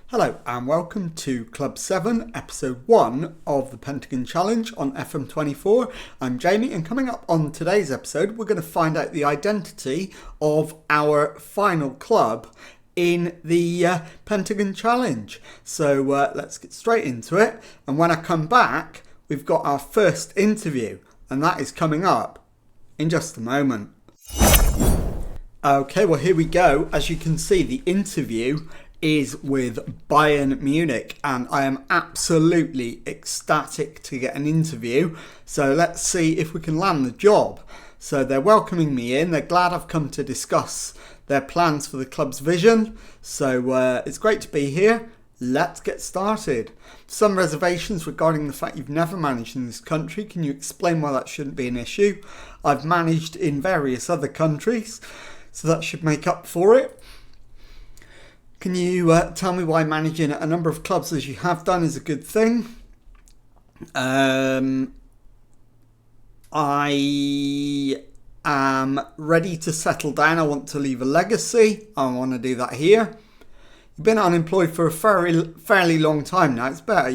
Hello and welcome to Club 7, Episode 1 of the Pentagon Challenge on FM24. I'm Jamie, and coming up on today's episode, we're going to find out the identity of our final club in the Pentagon Challenge. So let's get straight into it. And when I come back, we've got our first interview, and that is coming up in just a moment. Okay, well, here we go. As you can see, the interview is with Bayern Munich, and I am absolutely ecstatic to get an interview. So let's see if we can land the job. So they're welcoming me in. They're glad I've come to discuss their plans for the club's vision. So it's great to be here. Let's get started. Some reservations regarding the fact you've never managed in this country. Can you explain why that shouldn't be an issue? I've managed in various other countries, so that should make up for it. Can you tell me why managing a number of clubs as you have done is a good thing? I am ready to settle down. I want to leave a legacy. I want to do that here. You've been unemployed for a fairly long time now. It's about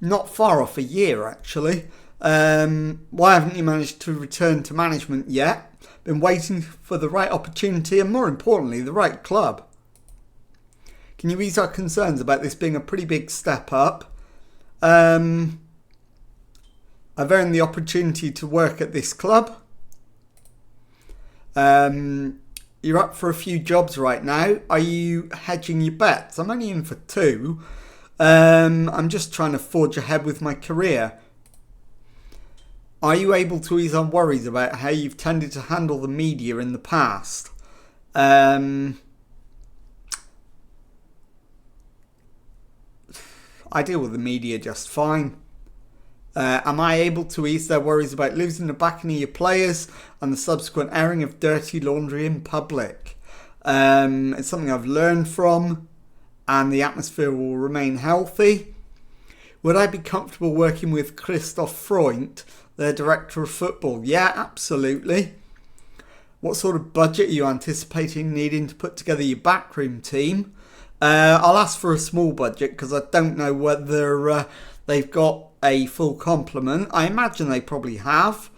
not far off a year, actually. Why haven't you managed to return to management yet? Been waiting for the right opportunity and, more importantly, the right club. Can you ease our concerns about this being a pretty big step up? I've earned the opportunity to work at this club. You're up for a few jobs right now. Are you hedging your bets? I'm only in for 2. I'm just trying to forge ahead with my career. Are you able to ease our worries about how you've tended to handle the media in the past? I deal with the media just fine. Am I able to ease their worries about losing the backing of your players and the subsequent airing of dirty laundry in public? It's something I've learned from, and the atmosphere will remain healthy. Would I be comfortable working with Christoph Freund, their director of football? Yeah, absolutely. What sort of budget are you anticipating needing to put together your backroom team? I'll ask for a small budget because I don't know whether they've got a full complement. I imagine they probably have.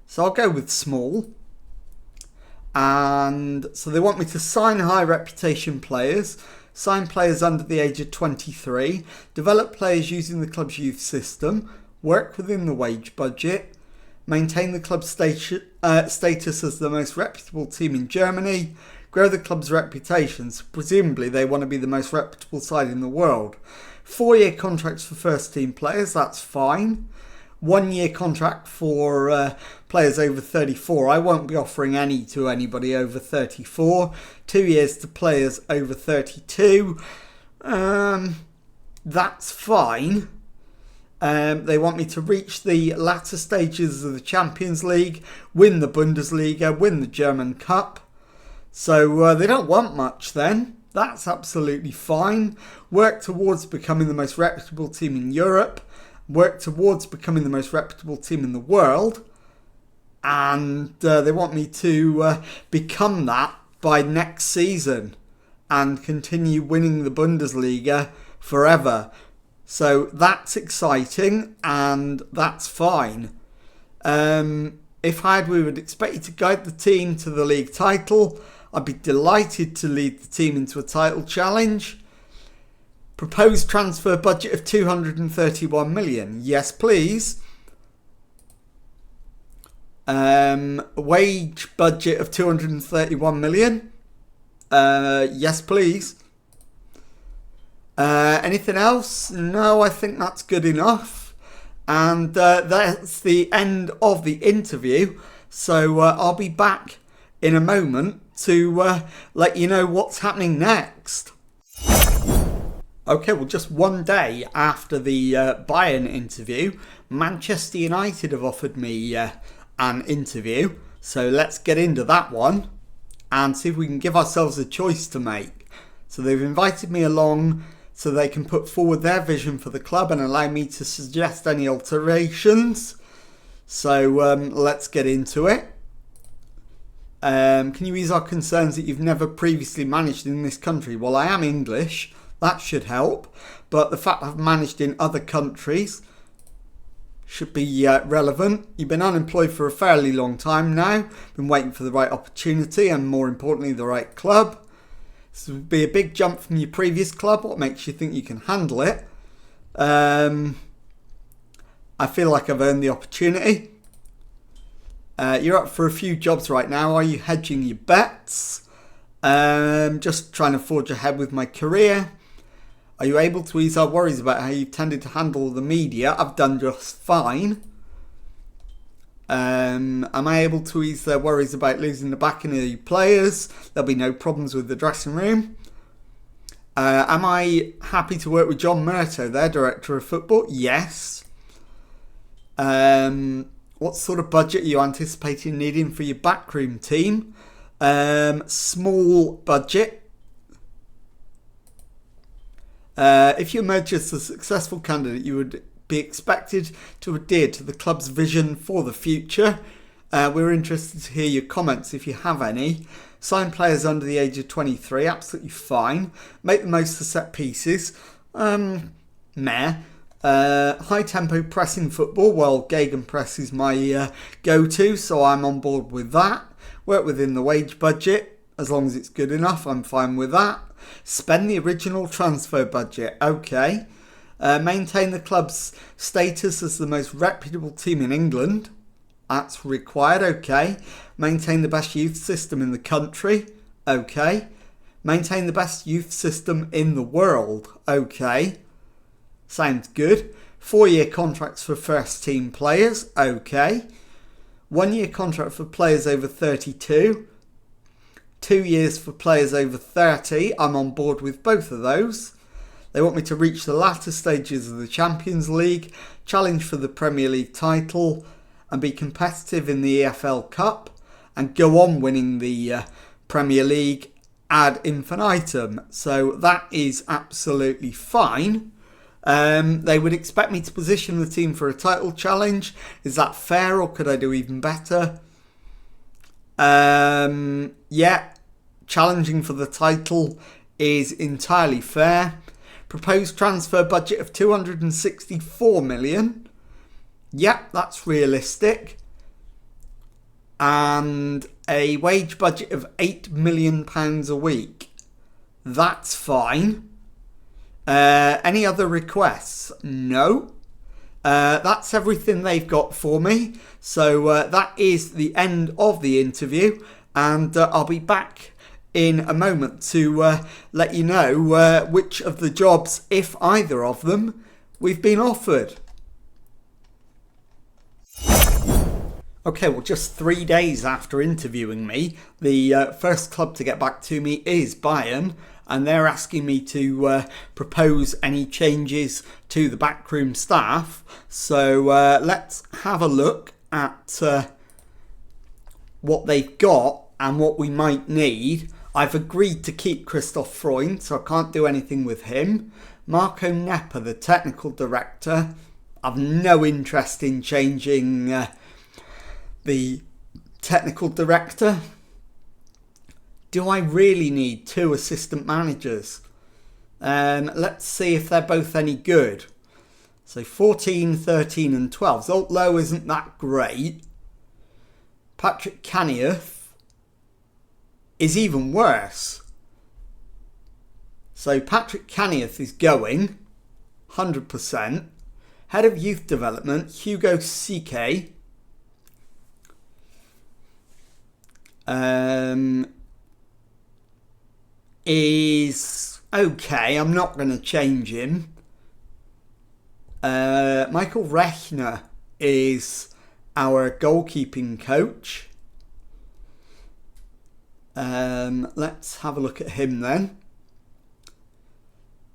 So I'll go with small. And so they want me to sign high reputation players, sign players under the age of 23, develop players using the club's youth system, work within the wage budget, maintain the club's status as the most reputable team in Germany, grow the club's reputation. So presumably they want to be the most reputable side in the world. 4-year contracts for first team players, that's fine. 1-year contract for players over 34. I won't be offering any to anybody over 34. 2 years to players over 32. That's fine. They want me to reach the latter stages of the Champions League, win the Bundesliga, win the German Cup. So they don't want much then. That's absolutely fine. Work towards becoming the most reputable team in Europe. Work towards becoming the most reputable team in the world. And they want me to become that by next season and continue winning the Bundesliga forever. So that's exciting and that's fine. If we would expect you to guide the team to the league title. I'd be delighted to lead the team into a title challenge. Proposed transfer budget of 231 million. Yes, please. Wage budget of 231 million. Yes, please. Anything else? No, I think that's good enough. And that's the end of the interview. So I'll be back in a moment to let you know what's happening next. Okay, well, just one day after the Bayern interview, Manchester United have offered me an interview. So let's get into that one and see if we can give ourselves a choice to make. So they've invited me along so they can put forward their vision for the club and allow me to suggest any alterations. So let's get into it. Can you ease our concerns that you've never previously managed in this country? Well, I am English. That should help. But the fact I've managed in other countries should be relevant. You've been unemployed for a fairly long time now. Been waiting for the right opportunity and, more importantly, the right club. This would be a big jump from your previous club. What makes you think you can handle it? I feel like I've earned the opportunity. You're up for a few jobs right now. Are you hedging your bets? Just trying to forge ahead with my career. Are you able to ease our worries about how you've tended to handle the media? I've done just fine. Am I able to ease their worries about losing the backing of the players? There'll be no problems with the dressing room. Am I happy to work with John Murto, their director of football? Yes. What sort of budget are you anticipating needing for your backroom team? Small budget. If you emerge as a successful candidate, you would be expected to adhere to the club's vision for the future. We're interested to hear your comments if you have any. Sign players under the age of 23, absolutely fine. Make the most of set pieces. High tempo pressing football. Well, Gegenpress is my go-to, so I'm on board with that. Work within the wage budget. As long as it's good enough, I'm fine with that. Spend the original transfer budget. Okay. Maintain the club's status as the most reputable team in England. That's required. Okay. Maintain the best youth system in the country. Okay. Maintain the best youth system in the world. Okay. Sounds good. 4-year contracts for first team players. Okay. 1-year contract for players over 32. 2 years for players over 30. I'm on board with both of those. They want me to reach the latter stages of the Champions League, challenge for the Premier League title, and be competitive in the EFL Cup, and go on winning the Premier League ad infinitum. So that is absolutely fine. They would expect me to position the team for a title challenge. Is that fair, or could I do even better? Yeah, challenging for the title is entirely fair. Proposed transfer budget of 264 million. Yep, that's realistic. And a wage budget of £8 million a week. That's fine. Any other requests? No. That's everything they've got for me. So that is the end of the interview. And I'll be back in a moment to let you know which of the jobs, if either of them, we've been offered. Okay, well, just 3 days after interviewing me, the first club to get back to me is Bayern, and they're asking me to propose any changes to the backroom staff. So let's have a look at what they've got and what we might need. I've agreed to keep Christoph Freund, so I can't do anything with him. Marco Nepper, the technical director, I've no interest in changing the technical director. Do I really need 2 assistant managers? Let's see if they're both any good. So 14, 13 and 12. Zoltlow isn't that great. Patrick Caniath is even worse. So Patrick Caniath is going 100%. Head of Youth Development, Hugo CK. Is okay. I'm not going to change him. Michael Rechner is our goalkeeping coach. Let's have a look at him then.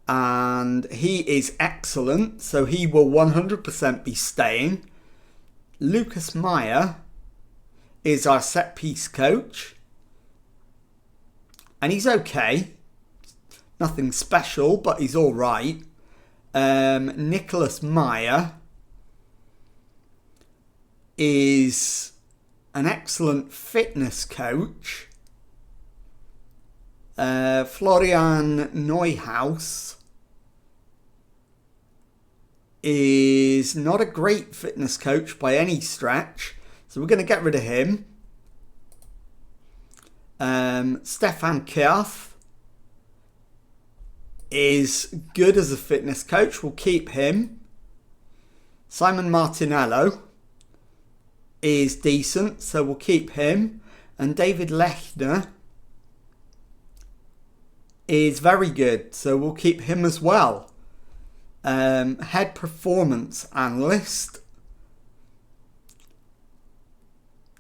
And he is excellent, so he will 100% be staying. Lucas Meyer is our set-piece coach. And he's okay. Nothing special, but he's all right. Nicholas Meyer is an excellent fitness coach. Florian Neuhaus is not a great fitness coach by any stretch, so we're going to get rid of him. Stefan Kjaerth is good as a fitness coach, we'll keep him. Simon Martinello is decent, so we'll keep him. And David Lechner is very good, so we'll keep him as well. Head performance analyst.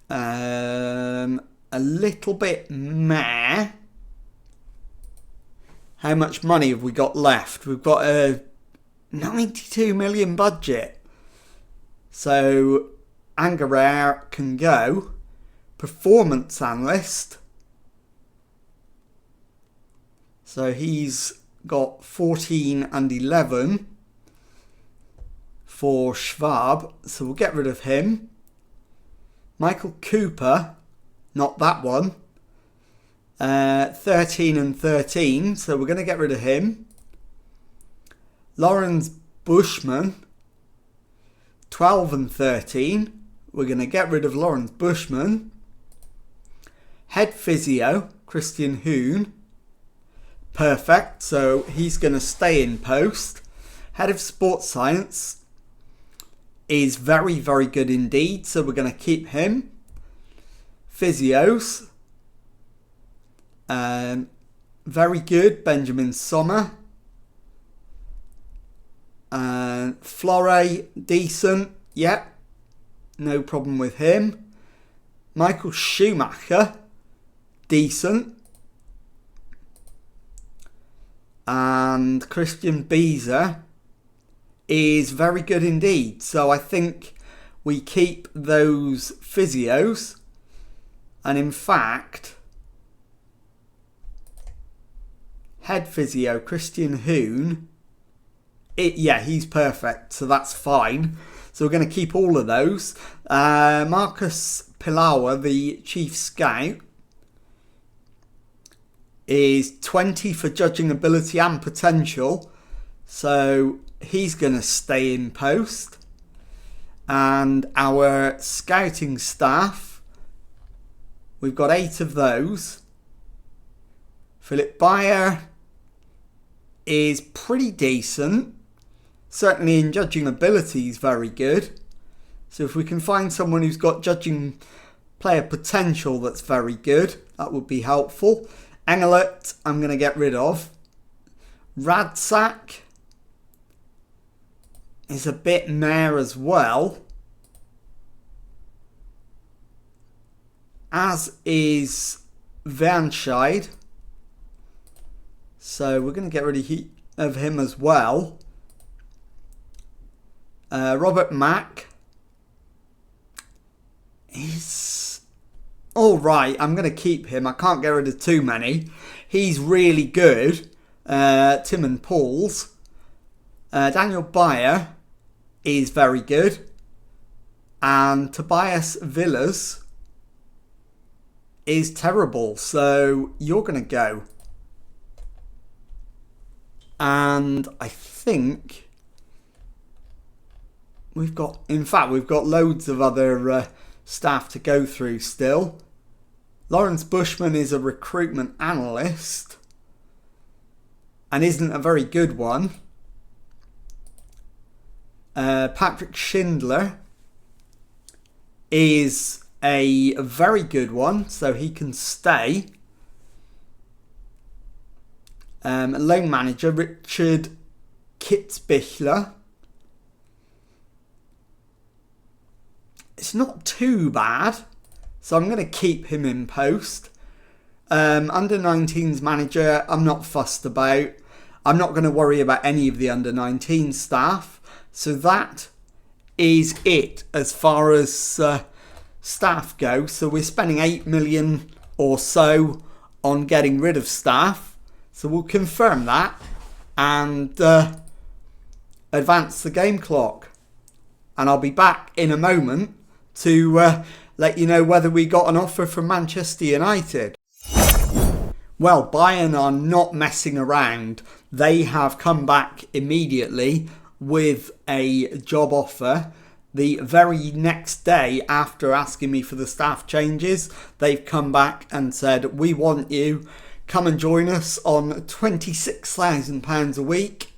A little bit meh. How much money have we got left? We've got a 92 million budget. So Angerer can go. Performance analyst. So he's got 14 and 11 for Schwab. So we'll get rid of him. Michael Cooper. Not that one. 13 and 13. So we're going to get rid of him. Lawrence Bushman. 12 and 13. We're going to get rid of Lawrence Bushman. Head physio, Christian Hoon. Perfect. So he's going to stay in post. Head of sports science is very, very good indeed. So we're going to keep him. Physios. Very good. Benjamin Sommer. Flore, decent. Yep. No problem with him. Michael Schumacher. Decent. And Christian Beezer is very good indeed. So I think we keep those physios. And in fact, head physio, Christian Hoon, he's perfect. So that's fine. So we're going to keep all of those. Marcus Pilawa, the chief scout, is 20 for judging ability and potential. So he's going to stay in post. And our scouting staff, we've got 8 of those. Philip Bayer is pretty decent. Certainly in judging ability, he's very good. So if we can find someone who's got judging player potential that's very good, that would be helpful. Engelert, I'm going to get rid of. Radsack is a bit meh as well. As is Vernscheid. So we're going to get rid of him as well. Robert Mack is alright. I'm going to keep him. I can't get rid of too many. He's really good. Tim and Paul's. Daniel Bayer is very good. And Tobias Villas is terrible. So you're going to go. And I think we've got loads of other staff to go through still. Lawrence Bushman is a recruitment analyst and isn't a very good one. Patrick Schindler is a very good one, so he can stay. Loan manager Richard Kitzbichler. It's not too bad, so I'm going to keep him in post. Under 19s manager, I'm not fussed about. I'm not going to worry about any of the under 19 staff. So that is it as far as staff go. So we're spending 8 million or so on getting rid of staff. So we'll confirm that and advance the game clock. And I'll be back in a moment to let you know whether we got an offer from Manchester United. Well, Bayern are not messing around. They have come back immediately with a job offer. The very next day after asking me for the staff changes, they've come back and said, we want you. Come and join us on £26,000 a week.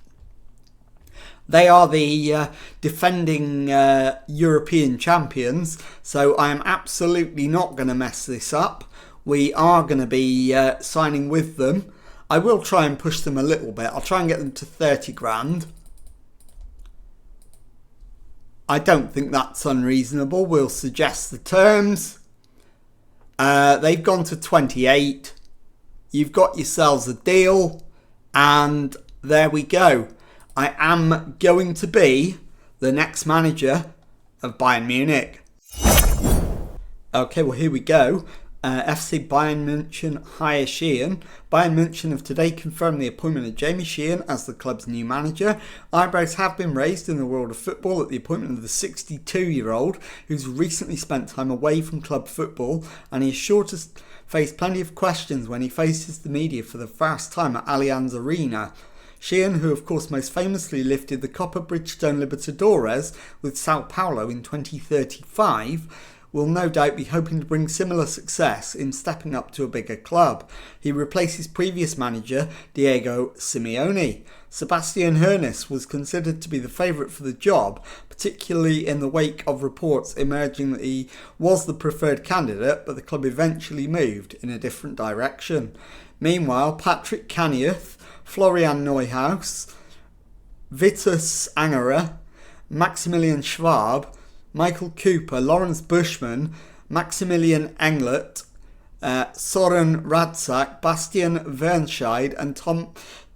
They are the defending European champions, so I am absolutely not going to mess this up. We are going to be signing with them. I will try and push them a little bit. I'll try and get them to 30 grand. I don't think that's unreasonable. We'll suggest the terms. They've gone to 28. You've got yourselves a deal. And there we go. I am going to be the next manager of Bayern Munich. Okay, well, here we go. FC Bayern München hire Sheehan. Bayern München have today confirmed the appointment of Jamie Sheehan as the club's new manager. Eyebrows have been raised in the world of football at the appointment of the 62-year-old who's recently spent time away from club football, and he is sure to face plenty of questions when he faces the media for the first time at Allianz Arena. Sheehan, who of course most famously lifted the Copa Libertadores with Sao Paulo in 2035, will no doubt be hoping to bring similar success in stepping up to a bigger club. He replaces previous manager Diego Simeone. Sebastian Hoeneß was considered to be the favourite for the job, particularly in the wake of reports emerging that he was the preferred candidate, but the club eventually moved in a different direction. Meanwhile, Patrick Kaniuth, Florian Neuhaus, Vitus Angera, Maximilian Schwab, Michael Cooper, Lawrence Bushman, Maximilian Englert, Soren Radzak, Bastian Wernscheid and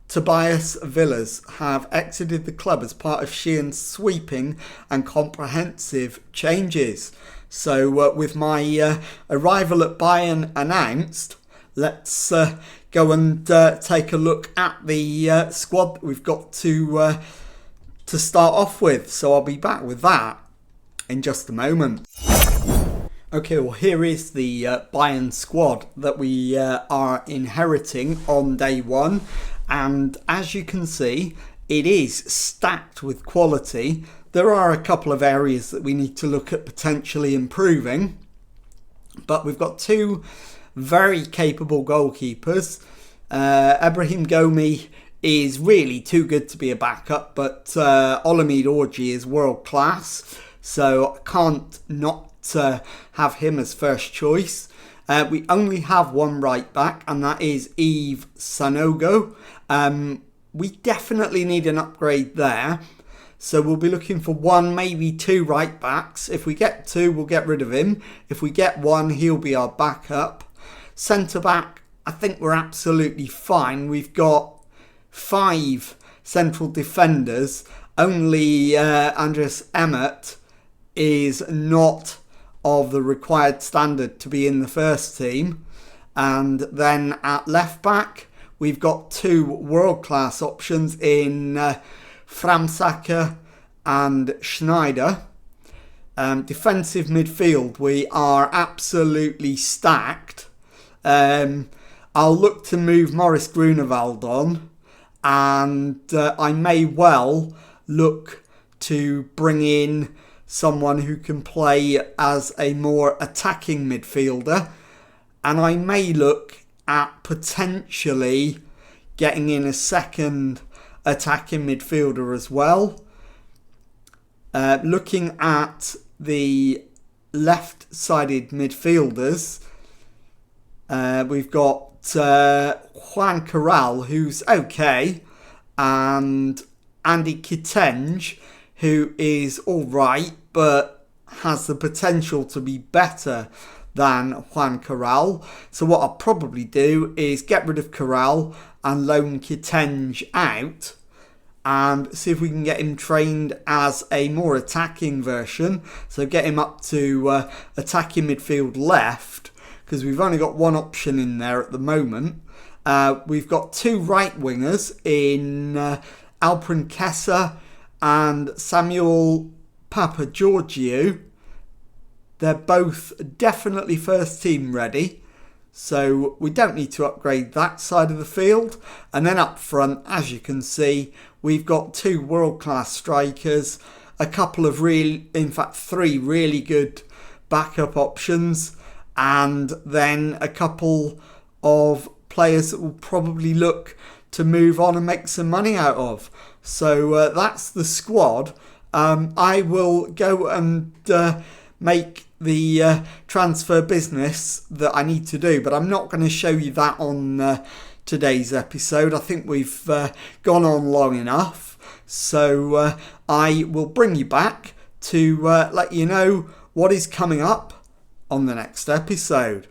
Tobias Villas have exited the club as part of Sheehan's sweeping and comprehensive changes. So with my arrival at Bayern announced, let's go and take a look at the squad that we've got to start off with. So I'll be back with that in just a moment. Okay, well, here is the Bayern squad that we are inheriting on day one, and as you can see, it is stacked with quality. There are a couple of areas that we need to look at potentially improving, but we've got two very capable goalkeepers. Ibrahim Gomi is really too good to be a backup, but Olamide Orji is world class. So I can't not have him as first choice. We only have one right back, and that is Yves Sanogo. We definitely need an upgrade there. So we'll be looking for one, maybe two right backs. If we get two, we'll get rid of him. If we get one, he'll be our backup. Centre back, I think we're absolutely fine. We've got 5 central defenders. Only Andreas Emmert is not of the required standard to be in the first team. And then at left back, we've got 2 world-class options in Framsacker and Schneider. Defensive midfield, we are absolutely stacked. I'll look to move Maurice Grunewald on, and I may well look to bring in someone who can play as a more attacking midfielder, and I may look at potentially getting in a second attacking midfielder as well. Looking at the left-sided midfielders, we've got Juan Corral, who's okay, and Andy Kitenge, who is alright, but has the potential to be better than Juan Corral. So what I'll probably do is get rid of Corral and loan Kitenge out and see if we can get him trained as a more attacking version. So get him up to attacking midfield left, because we've only got one option in there at the moment. We've got 2 right wingers in Alperen Kessa and Samuel Papageorgiou. They're both definitely first team ready, so we don't need to upgrade that side of the field. And then up front, as you can see, we've got 2 world-class strikers, a couple of in fact 3 really good backup options, and then a couple of players that will probably look to move on and make some money out of. So that's the squad. I will go and make the transfer business that I need to do, but I'm not going to show you that on today's episode. I think we've gone on long enough, so I will bring you back to let you know what is coming up on the next episode.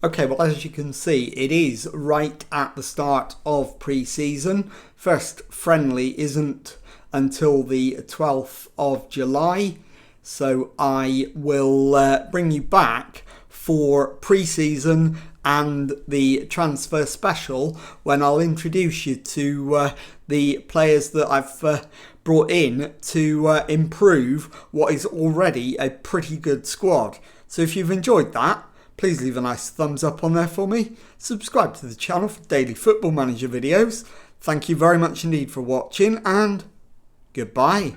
Okay, well, as you can see, it is right at the start of pre-season. First friendly isn't until the 12th of July. So I will bring you back for pre-season and the transfer special when I'll introduce you to the players that I've brought in to improve what is already a pretty good squad. So if you've enjoyed that, please leave a nice thumbs up on there for me. Subscribe to the channel for daily Football Manager videos. Thank you very much indeed for watching, and goodbye.